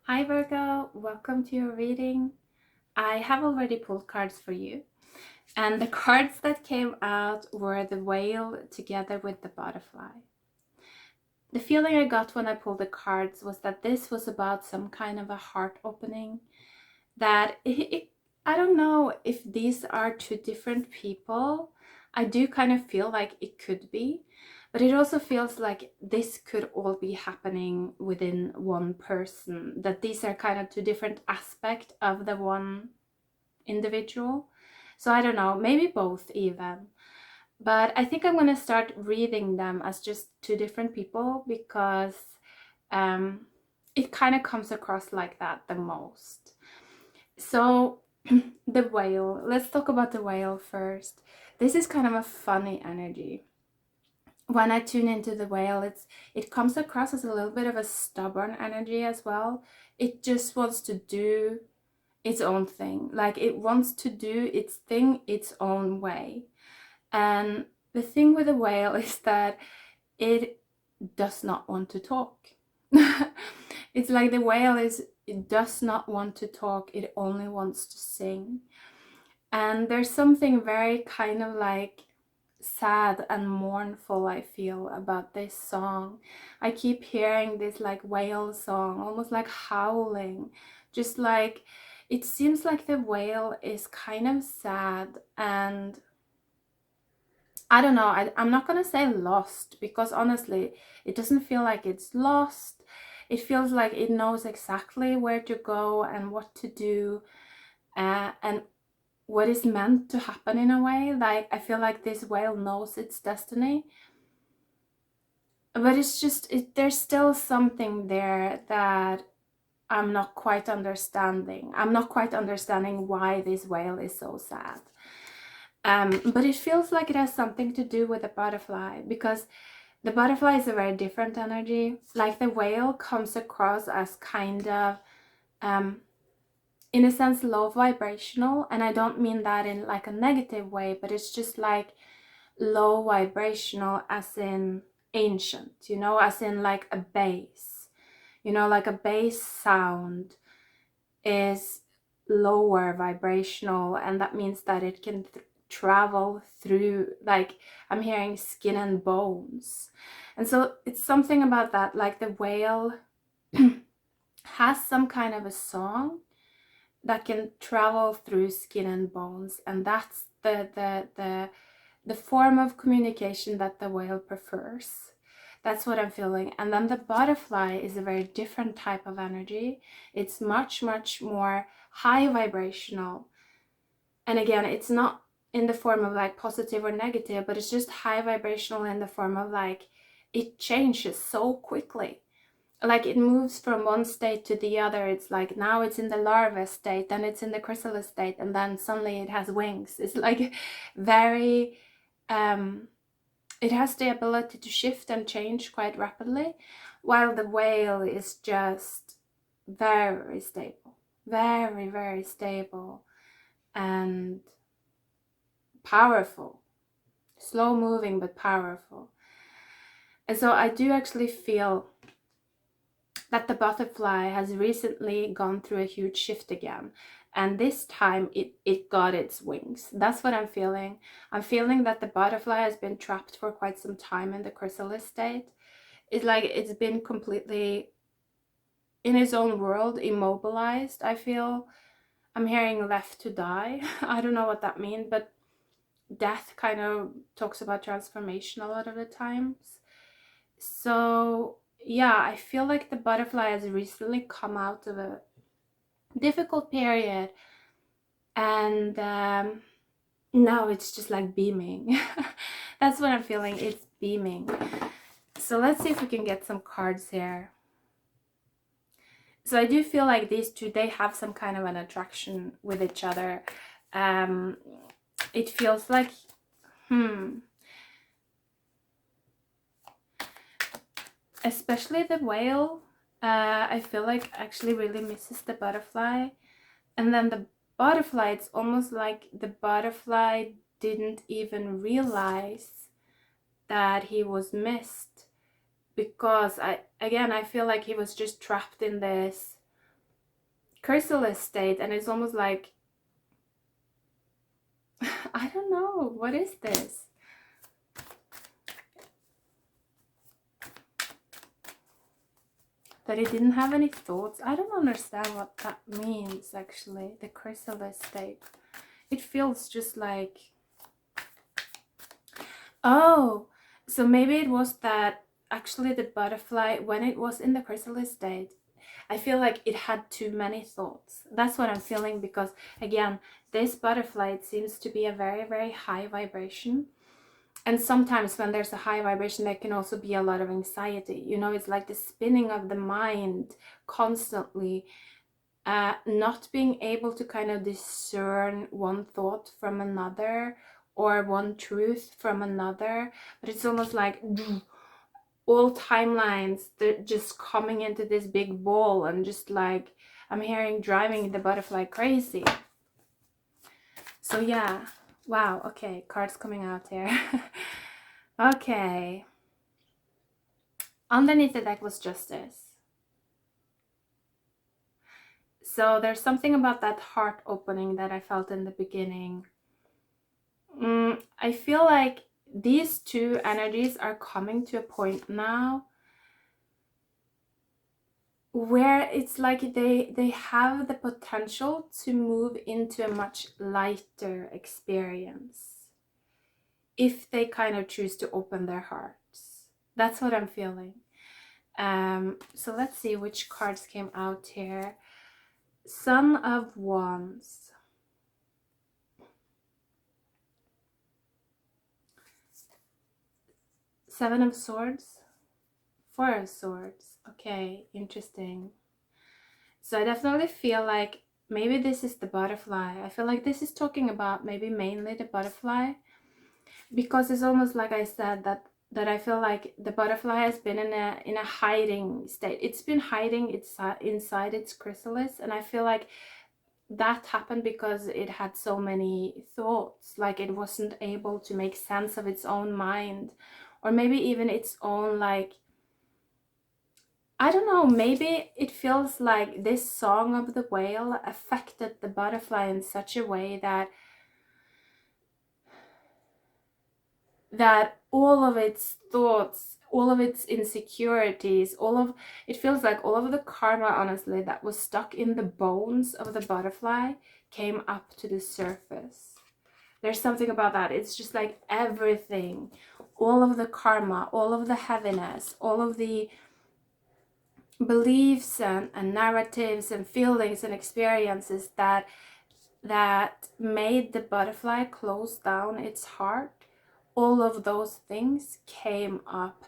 Hi Virgo, welcome to your reading. I have already pulled cards for you, and the cards that came out were the whale together with the butterfly. The feeling I got when I pulled the cards was that this was about some kind of a heart opening, that I don't know if these are two different people. I do kind of feel like it could be, but it also feels like this could all be happening within one person, that these are kind of two different aspects of the one individual. So I don't know, maybe both even. But I think I'm going to start reading them as just two different people because um, it kind of comes across like that the most. So the whale, let's talk about the whale first. This is kind of a funny energy. When I tune into the whale, it comes across as a little bit of a stubborn energy as well. It just wants to do its own thing. Like it wants to do its thing its own way. And the thing with the whale is that it does not want to talk. It's like the whale it does not want to talk, it only wants to sing. And there's something very kind of like sad and mournful I feel about this song. I keep hearing this like whale song, almost like howling, just like it seems like the whale is kind of sad, and I don't know, I'm not gonna say lost, because honestly it doesn't feel like it's lost. It feels like it knows exactly where to go and what to do, and what is meant to happen in a way. Like I feel like this whale knows its destiny, but it's just there's still something there that I'm not quite understanding. I'm not quite understanding why this whale is so sad. But it feels like it has something to do with the butterfly, because the butterfly is a very different energy. Like the whale comes across as kind of in a sense low vibrational, and I don't mean that in like a negative way, but it's just like low vibrational as in ancient, as in like a bass, like a bass sound is lower vibrational, and that means that it can travel through, like I'm hearing skin and bones. And so it's something about that, like the whale has some kind of a song that can travel through skin and bones, and that's the form of communication that the whale prefers. That's what I'm feeling. And then the butterfly is a very different type of energy. It's much more high vibrational, and again, it's not in the form of like positive or negative, but it's just high vibrational in the form of like it changes so quickly. Like it moves from one state to the other. It's like now it's in the larva state, then it's in the chrysalis state, and then suddenly it has wings. It's like very it has the ability to shift and change quite rapidly, while the whale is just very stable, very stable and powerful, slow moving but powerful. And so I do actually feel that the butterfly has recently gone through a huge shift again, and this time it got its wings. That's what I'm feeling. I'm feeling that the butterfly has been trapped for quite some time in the chrysalis state. It's like it's been completely in its own world, immobilized. I feel I'm hearing left to die. I don't know what that means, but death kind of talks about transformation a lot of the times. So yeah, I feel like the butterfly has recently come out of a difficult period, and now it's just like beaming. That's what I'm feeling. It's beaming. So let's see if we can get some cards here. So I do feel like these two, they have some kind of an attraction with each other. It feels like especially the whale, I feel like actually really misses the butterfly. And then the butterfly, it's almost like the butterfly didn't even realize that he was missed, because I feel like he was just trapped in this chrysalis state, and it's almost like, I don't know, what is this? That it didn't have any thoughts. I don't understand what that means, actually, the chrysalis state. It feels just like, oh, so maybe it was that actually the butterfly, when it was in the chrysalis state, I feel like it had too many thoughts. That's what I'm feeling, because again, this butterfly, it seems to be a very, very high vibration. And sometimes when there's a high vibration, there can also be a lot of anxiety. You know, it's like the spinning of the mind constantly, not being able to kind of discern one thought from another or one truth from another. But it's almost like all timelines, they're just coming into this big ball, and just like I'm hearing driving the butterfly crazy. So yeah, wow, okay, cards coming out here. Okay, underneath the deck was justice. So there's something about that heart opening that I felt in the beginning. I feel like these two energies are coming to a point now where it's like they have the potential to move into a much lighter experience if they kind of choose to open their hearts. That's what I'm feeling. So let's see which cards came out here. Son of Wands, Seven of Swords, Four of Swords. Okay, interesting. So I definitely feel like maybe this is the butterfly. I feel like this is talking about maybe mainly the butterfly, because it's almost like I said that I feel like the butterfly has been in a hiding state. It's been hiding inside its chrysalis, and I feel like that happened because it had so many thoughts, like it wasn't able to make sense of its own mind, or maybe even its own, like, I don't know, maybe it feels like this song of the whale affected the butterfly in such a way that all of its thoughts, all of its insecurities, it feels like all of the karma, honestly, that was stuck in the bones of the butterfly came up to the surface. There's something about that. It's just like everything, all of the karma, all of the heaviness, all of the beliefs and narratives and feelings and experiences that made the butterfly close down its heart, all of those things came up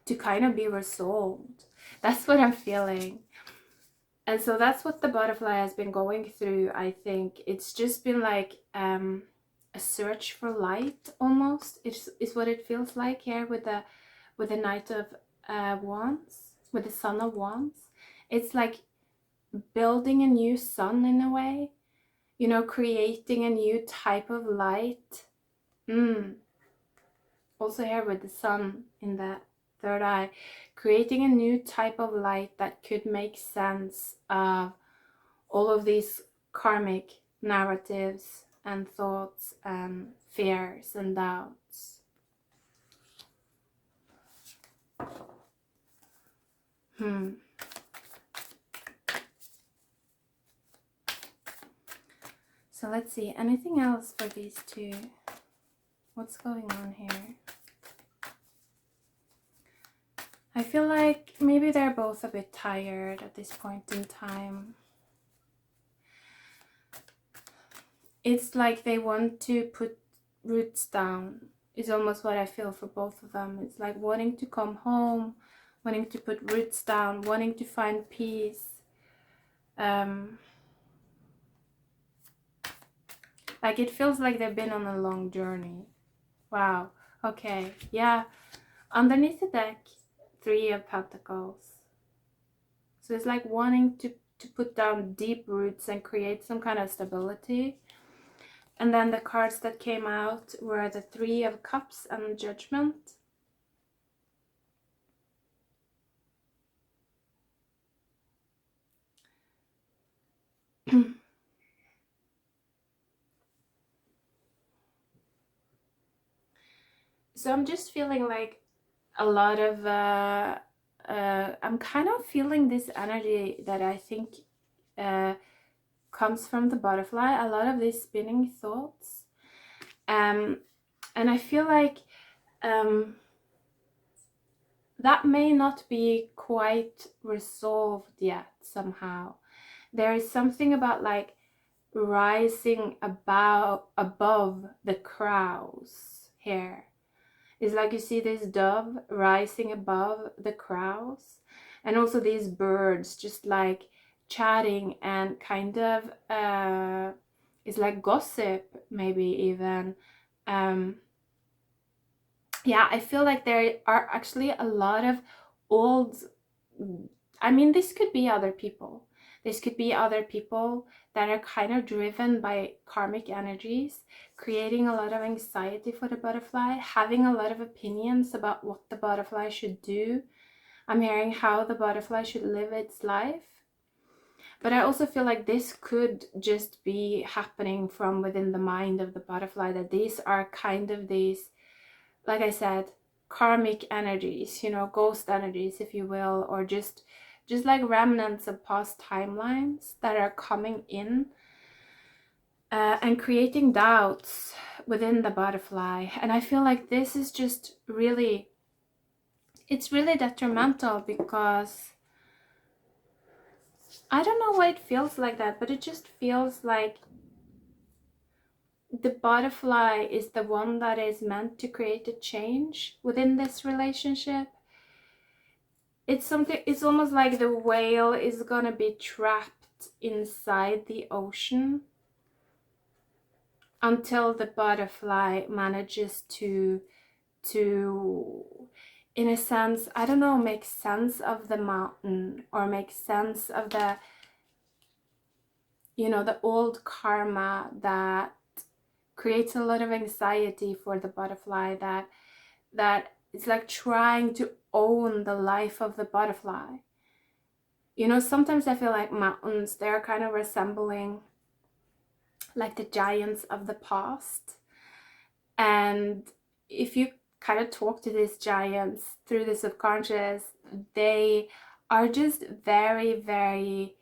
to kind of be resolved. That's what I'm feeling. And so that's what the butterfly has been going through. I think it's just been like a search for light, almost. Is what it feels like here with the Knight of Wands, with the Son of Wands. It's like building a new sun in a way, you know, creating a new type of light. Also here with the sun in the third eye, creating a new type of light that could make sense of all of these karmic narratives and thoughts and fears and doubts. So let's see, anything else for these two? What's going on here? I feel like maybe they're both a bit tired at this point in time. It's like they want to put roots down, is almost what I feel for both of them. It's like wanting to come home, wanting to put roots down, wanting to find peace. Like it feels like they've been on a long journey. Wow. Okay. Yeah. Underneath the deck, Three of Pentacles. So it's like wanting to put down deep roots and create some kind of stability. And then the cards that came out were the Three of Cups and Judgment. So I'm just feeling like a lot of I'm kind of feeling this energy that I think comes from the butterfly, a lot of these spinning thoughts, and I feel like that may not be quite resolved yet. Somehow there is something about like rising above the crows here. It's like you see this dove rising above the crows, and also these birds just like chatting and kind of it's like gossip, maybe even. Yeah, I feel like there are actually a lot of old, I mean, this could be other people. This could be other people that are kind of driven by karmic energies, creating a lot of anxiety for the butterfly, having a lot of opinions about what the butterfly should do. I'm hearing how the butterfly should live its life. But I also feel like this could just be happening from within the mind of the butterfly, that these are kind of these, like I said, karmic energies, you know, ghost energies, if you will, or just like remnants of past timelines that are coming in and creating doubts within the butterfly. And I feel like this is just really, it's really detrimental, because I don't know why it feels like that, but it just feels like the butterfly is the one that is meant to create a change within this relationship. It's something, it's almost like the whale is gonna be trapped inside the ocean until the butterfly manages to in a sense, I don't know, make sense of the mountain, or make sense of the, you know, the old karma that creates a lot of anxiety for the butterfly, that it's like trying to own the life of the butterfly. You know, sometimes I feel like mountains, they're kind of resembling like the giants of the past. And if you kind of talk to these giants through the subconscious, they are just very, very,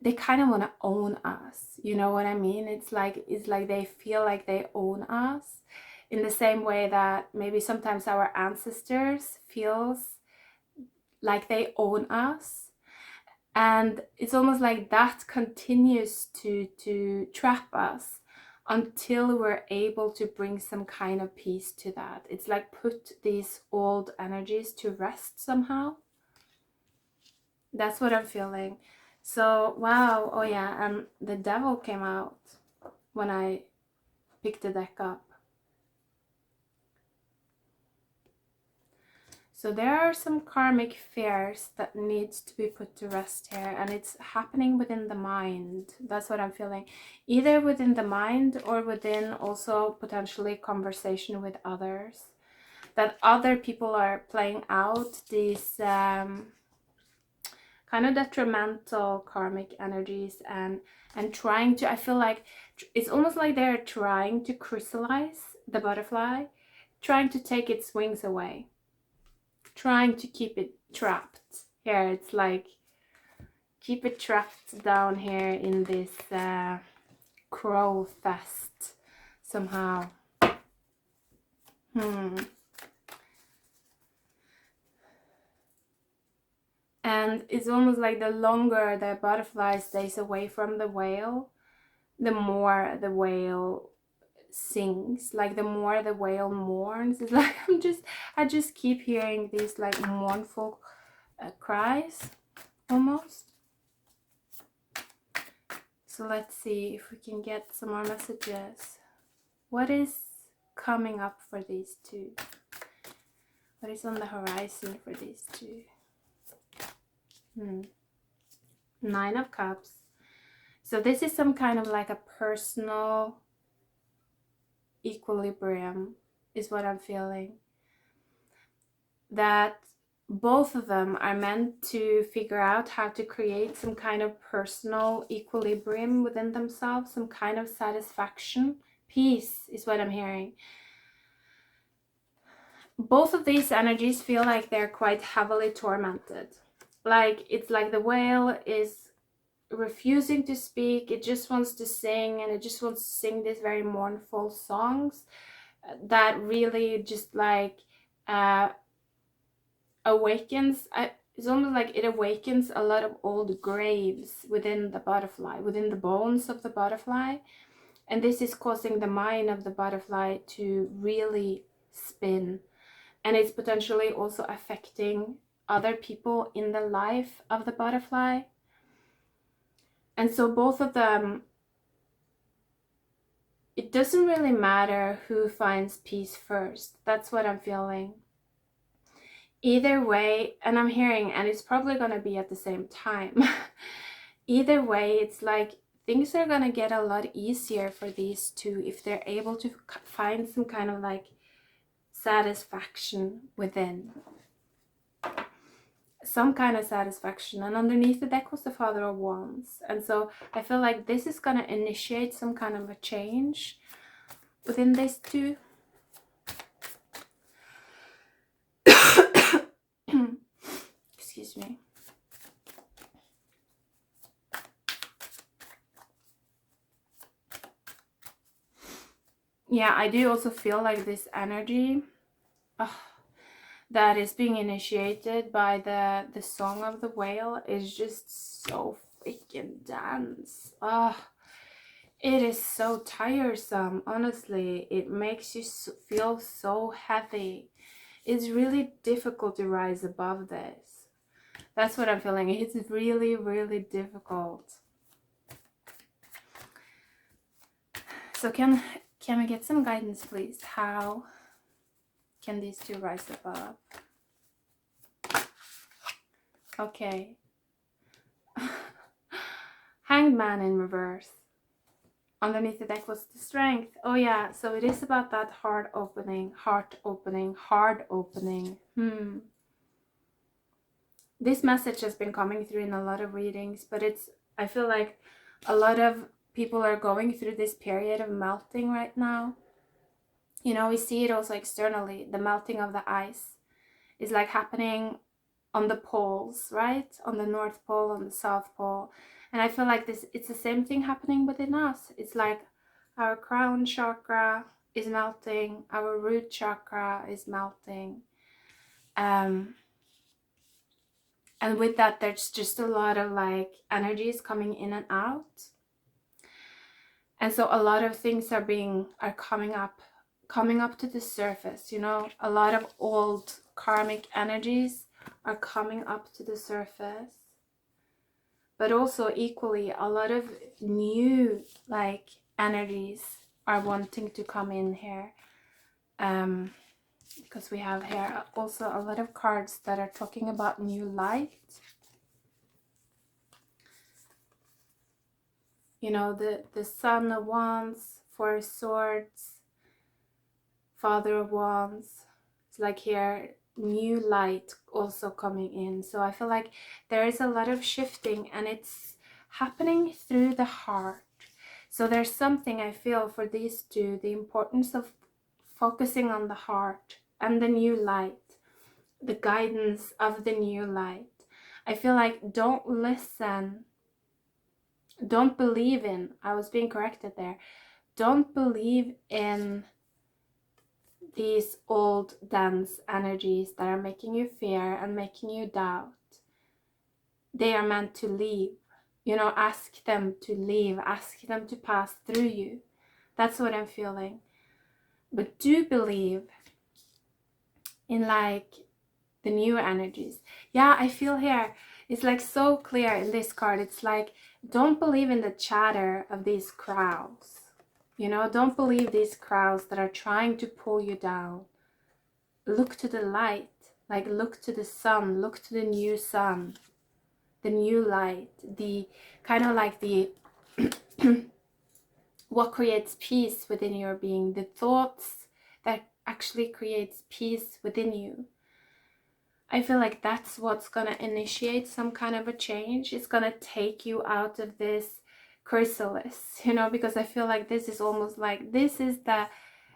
they kind of want to own us. You know what I mean? It's like they feel like they own us, in the same way that maybe sometimes our ancestors feels like they own us. And it's almost like that continues to trap us until we're able to bring some kind of peace to that. It's like put these old energies to rest somehow. That's what I'm feeling. So, wow. Oh yeah, and the devil came out when I picked the deck up. So there are some karmic fears that needs to be put to rest here, and it's happening within the mind. That's what I'm feeling. Either within the mind, or within also potentially conversation with others. That other people are playing out these kind of detrimental karmic energies, and trying to, I feel like it's almost like they're trying to crystallize the butterfly, trying to take its wings away, trying to keep it trapped here. It's like keep it trapped down here in this crow fest somehow. And it's almost like the longer the butterfly stays away from the whale, the more the whale sings, like the more the whale mourns. It's like I just keep hearing these like mournful cries almost. So let's see if we can get some more messages. What is coming up for these two? What is on the horizon for these two? 9 of Cups. So this is some kind of like a personal equilibrium is what I'm feeling. That both of them are meant to figure out how to create some kind of personal equilibrium within themselves, some kind of satisfaction. Peace is what I'm hearing. both of these energies feel like they're quite heavily tormented. Like, it's like the whale is refusing to speak. It just wants to sing, and it just wants to sing these very mournful songs that really just like awakens. It's almost like it awakens a lot of old graves within the butterfly, within the bones of the butterfly. And this is causing the mind of the butterfly to really spin. And it's potentially also affecting other people in the life of the butterfly. And so both of them, it doesn't really matter who finds peace first. That's what I'm feeling. Either way, and I'm hearing, and it's probably going to be at the same time. Either way, it's like things are going to get a lot easier for these two if they're able to find some kind of like satisfaction within. Some kind of satisfaction. And underneath the deck was the Father of Wands. And so I feel like this is going to initiate some kind of a change within these two. Excuse me. Yeah, I do also feel like this energy that is being initiated by the song of the whale is just so freaking dense. It is so tiresome, honestly. It makes you feel so heavy. It's really difficult to rise above this. That's what I'm feeling. It's really, really difficult. So can we get some guidance, please? How can these two rise above? Okay. Hanged Man in reverse. Underneath the deck was the Strength. Oh yeah, so it is about that heart opening. This message has been coming through in a lot of readings, but I feel like a lot of people are going through this period of melting right now. You know, we see it also externally. The melting of the ice is like happening on the poles, right? On the North Pole, on the South Pole. And I feel like it's the same thing happening within us. It's like our crown chakra is melting, our root chakra is melting. And with that, there's just a lot of like energies coming in and out. And so a lot of things are coming up to the surface, you know. A lot of old karmic energies are coming up to the surface. But also equally, a lot of new like energies are wanting to come in here. Because we have here also a lot of cards that are talking about new light. You know, the Son of Wands, Four of Swords, Father of Wands. It's like here, new light also coming in. So I feel like there is a lot of shifting, and it's happening through the heart. So there's something I feel for these two, the importance of focusing on the heart and the new light, the guidance of the new light. I feel like don't listen, don't believe in, I was being corrected there, don't believe in these old dense energies that are making you fear and making you doubt. They are meant to leave. You know, ask them to leave, ask them to pass through you. That's what I'm feeling. But do believe in like the new energies. Yeah, I feel here, it's like so clear in this card. It's like, don't believe in the chatter of these crowds. You know, don't believe these crowds that are trying to pull you down. Look to the light, like look to the sun, look to the new sun, the new light, the kind of like the what creates peace within your being, the thoughts that actually creates peace within you. I feel like that's what's going to initiate some kind of a change. It's going to take you out of this chrysalis, you know, because I feel like this is almost like, this is the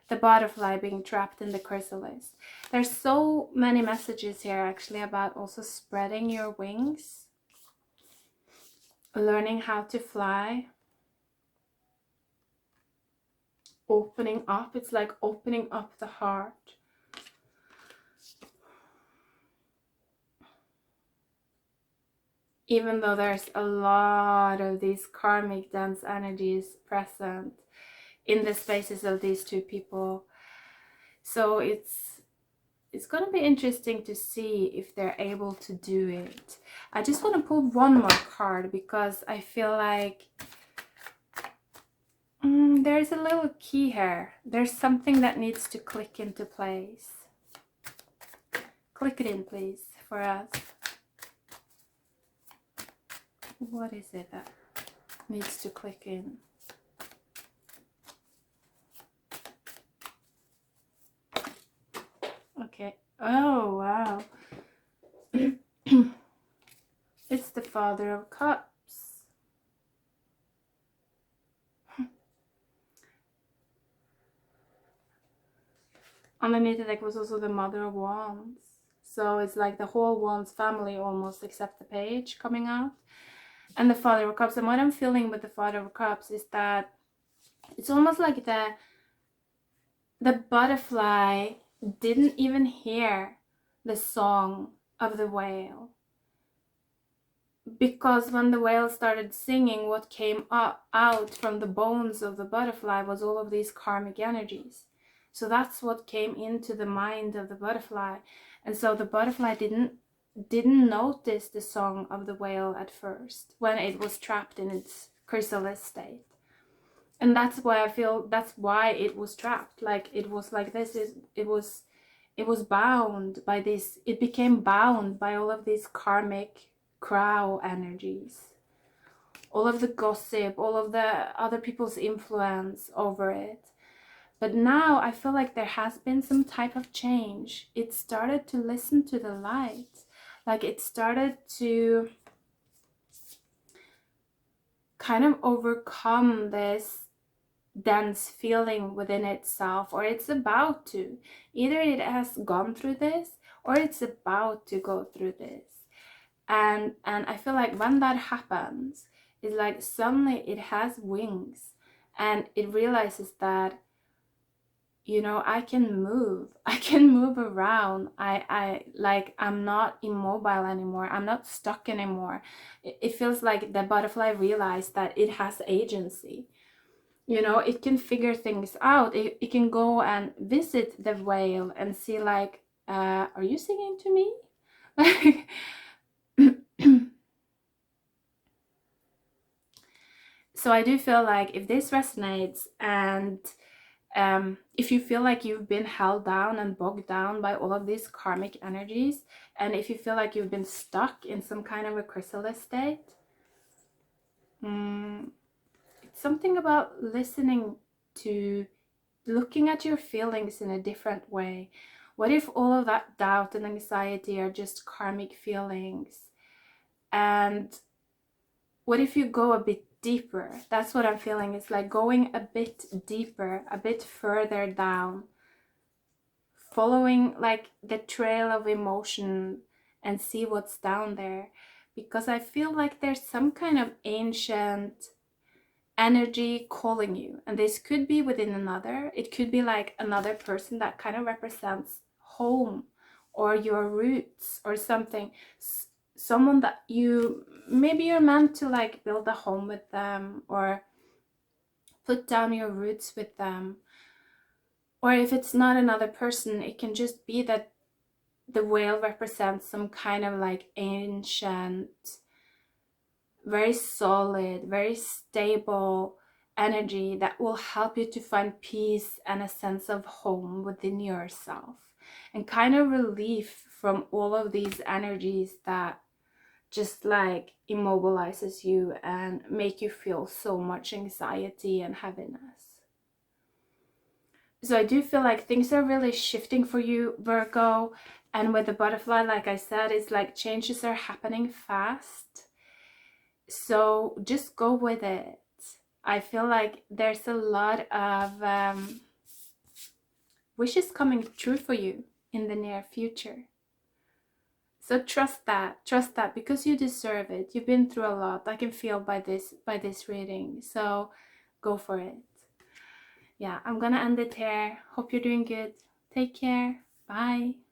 the butterfly being trapped in the chrysalis. There's so many messages here actually about also spreading your wings, learning how to fly, opening up. It's like opening up the heart. Even though there's a lot of these karmic dense energies present in the spaces of these two people. So it's going to be interesting to see if they're able to do it. I just want to pull one more card because I feel like there's a little key here. There's something that needs to click into place. Click it in, please, for us. What is it that needs to click in? Okay. Oh, wow. It's the Father of Cups. Underneath the deck was also the Mother of Wands. So it's like the whole Wands family almost, except the page coming out. And the Father of Cups. And what I'm feeling with the Father of Cups is that it's almost like the butterfly didn't even hear the song of the whale. Because when the whale started singing, what came out from the bones of the butterfly was all of these karmic energies. So that's what came into the mind of the butterfly. And so the butterfly didn't notice the song of the whale at first when it was trapped in its chrysalis state. And that's why I feel that's why it was trapped. Like it was like this, it was bound by this, it became bound by all of these karmic crow energies, all of the gossip, all of the other people's influence over it. But now I feel like there has been some type of change. It started to listen to the light. Like it started to kind of overcome this dense feeling within itself, or it's about to. Either it has gone through this or it's about to go through this. And I feel like when that happens, it's like suddenly it has wings and it realizes that, you know, I can move around. I'm not immobile anymore. I'm not stuck anymore. It feels like the butterfly realized that it has agency. You know, it can figure things out. It can go and visit the whale and see like, are you singing to me? So I do feel like if this resonates, and if you feel like you've been held down and bogged down by all of these karmic energies, and if you feel like you've been stuck in some kind of a chrysalis state, it's something about listening to, looking at your feelings in a different way. What if all of that doubt and anxiety are just karmic feelings? And what if you go a bit deeper? That's what I'm feeling. It's like going a bit deeper, a bit further down, following like the trail of emotion and see what's down there. Because I feel like there's some kind of ancient energy calling you, and this could be within another. It could be like another person that kind of represents home or your roots or something. Someone that maybe you're meant to like build a home with them or put down your roots with them. Or if it's not another person, it can just be that the whale represents some kind of like ancient, very solid, very stable energy that will help you to find peace and a sense of home within yourself, and kind of relief from all of these energies that just like immobilizes you and make you feel so much anxiety and heaviness. So I do feel like things are really shifting for you, Virgo. And with the butterfly, like I said, it's like changes are happening fast. So just go with it. I feel like there's a lot of wishes coming true for you in the near future. So trust that because you deserve it. You've been through a lot. I can feel by this reading. So go for it. Yeah, I'm gonna end it here. Hope you're doing good. Take care. Bye.